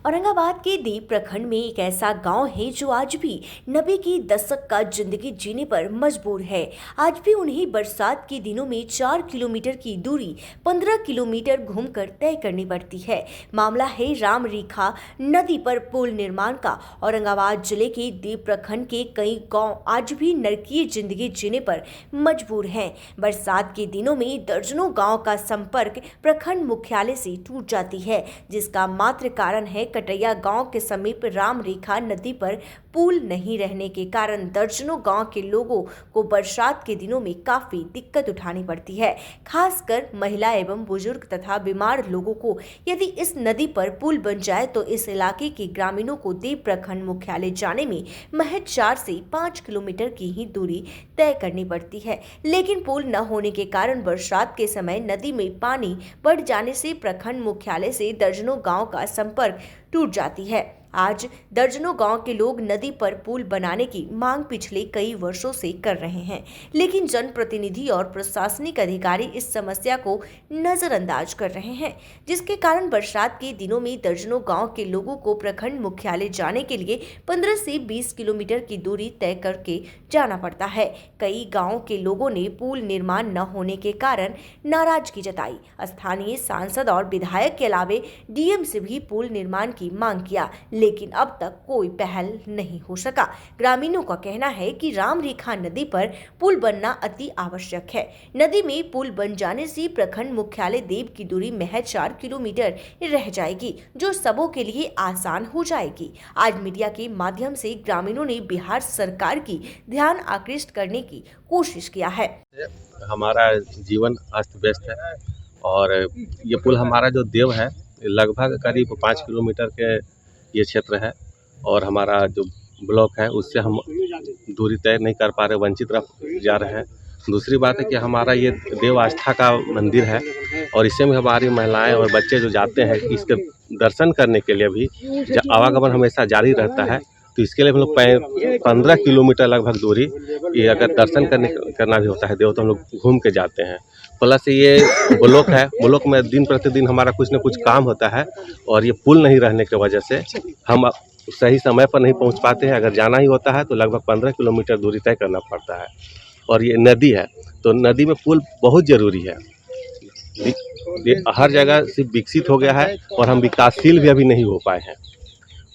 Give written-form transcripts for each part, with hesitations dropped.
औरंगाबाद के देव प्रखंड में एक ऐसा गांव है जो आज भी 90 की दशक का जिंदगी जीने पर मजबूर है। आज भी उन्हें बरसात के दिनों में 4 किलोमीटर की दूरी 15 किलोमीटर घूमकर तय करनी पड़ती है। मामला है राम रेखा नदी पर पुल निर्माण का। औरंगाबाद जिले के देव प्रखंड के कई गांव आज भी नरकीय जिंदगी जीने पर मजबूर हैं। बरसात के दिनों में दर्जनों गांव का संपर्क प्रखंड मुख्यालय से टूट जाती है, जिसका मात्र कारण है कटैया गांव के समीप राम रेखा नदी पर पुल नहीं रहने के कारण दर्जनों गांव के लोगों को बरसात के दिनों में काफी दिक्कत उठानी पड़ती है। खासकर महिला एवं बुजुर्ग तथा बीमार लोगों को यदि इस नदी पर पुल बन जाए तो इस इलाके के ग्रामीणों को देव प्रखंड मुख्यालय जाने में महज 4 से 5 किलोमीटर की ही दूरी तय करनी पड़ती है। लेकिन पुल न होने के कारण बरसात के समय नदी में पानी बढ़ जाने से प्रखंड मुख्यालय से दर्जनों गांव का संपर्क टूट जाती है। आज दर्जनों गांव के लोग नदी पर पुल बनाने की मांग पिछले कई वर्षों से कर रहे हैं, लेकिन जनप्रतिनिधि और प्रशासनिक अधिकारी इस समस्या को नजरअंदाज कर रहे हैं, जिसके कारण बरसात के दिनों में दर्जनों गांव के लोगों को प्रखंड मुख्यालय जाने के लिए 15 से 20 किलोमीटर की दूरी तय करके जाना पड़ता है। कई गाँव के लोगों ने पुल निर्माण न होने के कारण नाराजगी जताई। स्थानीय सांसद और विधायक के अलावे डीएम से भी पुल निर्माण की मांग किया, लेकिन अब तक कोई पहल नहीं हो सका। ग्रामीणों का कहना है कि राम रेखा नदी पर पुल बनना अति आवश्यक है। नदी में पुल बन जाने से प्रखंड मुख्यालय देव की दूरी महज 4 किलोमीटर रह जाएगी, जो सबों के लिए आसान हो जाएगी। आज मीडिया के माध्यम से ग्रामीणों ने बिहार सरकार की ध्यान आकृष्ट करने की कोशिश किया है। हमारा जीवन अस्त व्यस्त है और ये पुल हमारा जो देव है लगभग करीब 5 किलोमीटर के ये क्षेत्र है और हमारा जो ब्लॉक है उससे हम दूरी तय नहीं कर पा रहे, वंचित रह जा रहे हैं। दूसरी बात है कि हमारा ये देव आस्था का मंदिर है और इससे में हमारी महिलाएं और बच्चे जो जाते हैं इसके दर्शन करने के लिए भी आवागमन हमेशा जारी रहता है। तो इसके लिए हम लोग 15 किलोमीटर लगभग दूरी ये अगर दर्शन करना भी होता है देव तो हम लोग घूम के जाते हैं। प्लस ये ब्लॉक है, ब्लॉक में दिन प्रतिदिन हमारा कुछ न कुछ काम होता है और ये पुल नहीं रहने की वजह से हम सही समय पर नहीं पहुंच पाते हैं। अगर जाना ही होता है तो लगभग 15 किलोमीटर दूरी तय करना पड़ता है और ये नदी है तो नदी में पुल बहुत ज़रूरी है। ये हर जगह सिर्फ विकसित हो गया है और हम विकासशील भी अभी नहीं हो पाए हैं।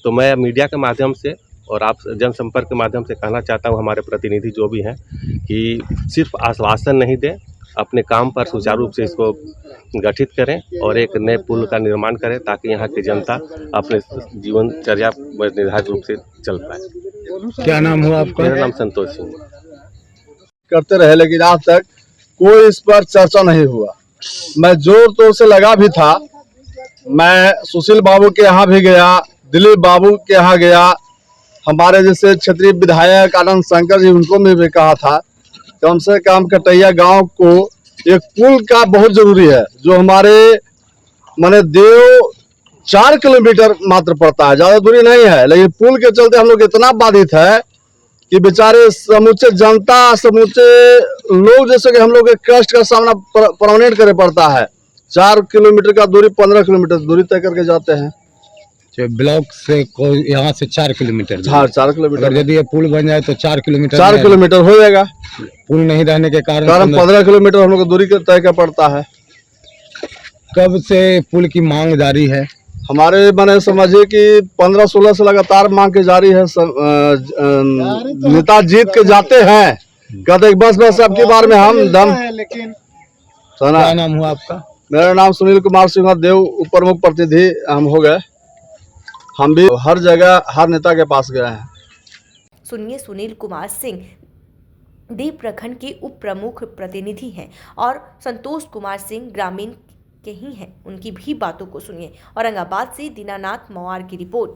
तो मैं मीडिया के माध्यम से और आप जनसंपर्क के माध्यम से कहना चाहता हूँ हमारे प्रतिनिधि जो भी हैं कि सिर्फ आश्वासन नहीं दें, अपने काम पर सुचारू रूप से इसको गठित करें और एक नए पुल का निर्माण करें ताकि यहाँ की जनता अपने जीवनचर्या निर्धारित रूप से चल पाए। क्या नाम हुआ आपका? मेरा नाम संतोष सिंह। करते रहे लेकिन आज तक कोई इस पर चर्चा नहीं हुआ। मैं जोर तो उसे लगा भी था, मैं सुशील बाबू के यहाँ भी गया, दिलीप बाबू के यहाँ गया, हमारे जैसे क्षेत्रीय विधायक आनंद शंकर जी उनको भी कहा था कम से कम कटैया गांव को एक पुल का बहुत जरूरी है, जो हमारे माने देव 4 किलोमीटर मात्र पड़ता है, ज्यादा दूरी नहीं है। लेकिन पुल के चलते हम लोग इतना बाधित है कि बेचारे समूचे जनता समूचे लोग जैसे कि हम लोग के कष्ट का सामना परमानेंट करे पड़ता है। 4 किलोमीटर का दूरी 15 किलोमीटर दूरी तय करके जाते हैं। ब्लॉक से यहाँ से 4 किलोमीटर? हाँ 4 किलोमीटर। यदि ये पुल बन जाए तो 4 किलोमीटर हो जाएगा। पुल नहीं रहने के कारण 15 किलोमीटर हम लोग को दूरी तय का पड़ता है। कब से पुल की मांग जारी है? हमारे माने समझिए कि 15-16 से लगातार मांग के जारी है। नेता जीत के जाते हैं, कहते बस अब की बार में हम दम। क्या नाम हुआ आपका? मेरा नाम सुनील कुमार सिंह देव, उप प्रमुख प्रतिनिधि हम हो गए। हम भी हर जगह हर नेता के पास गए हैं। सुनिए, सुनील कुमार सिंह देव प्रखंड के उप प्रमुख प्रतिनिधि हैं और संतोष कुमार सिंह ग्रामीण के ही हैं, उनकी भी बातों को सुनिए। औरंगाबाद से दीनानाथ मवार की रिपोर्ट।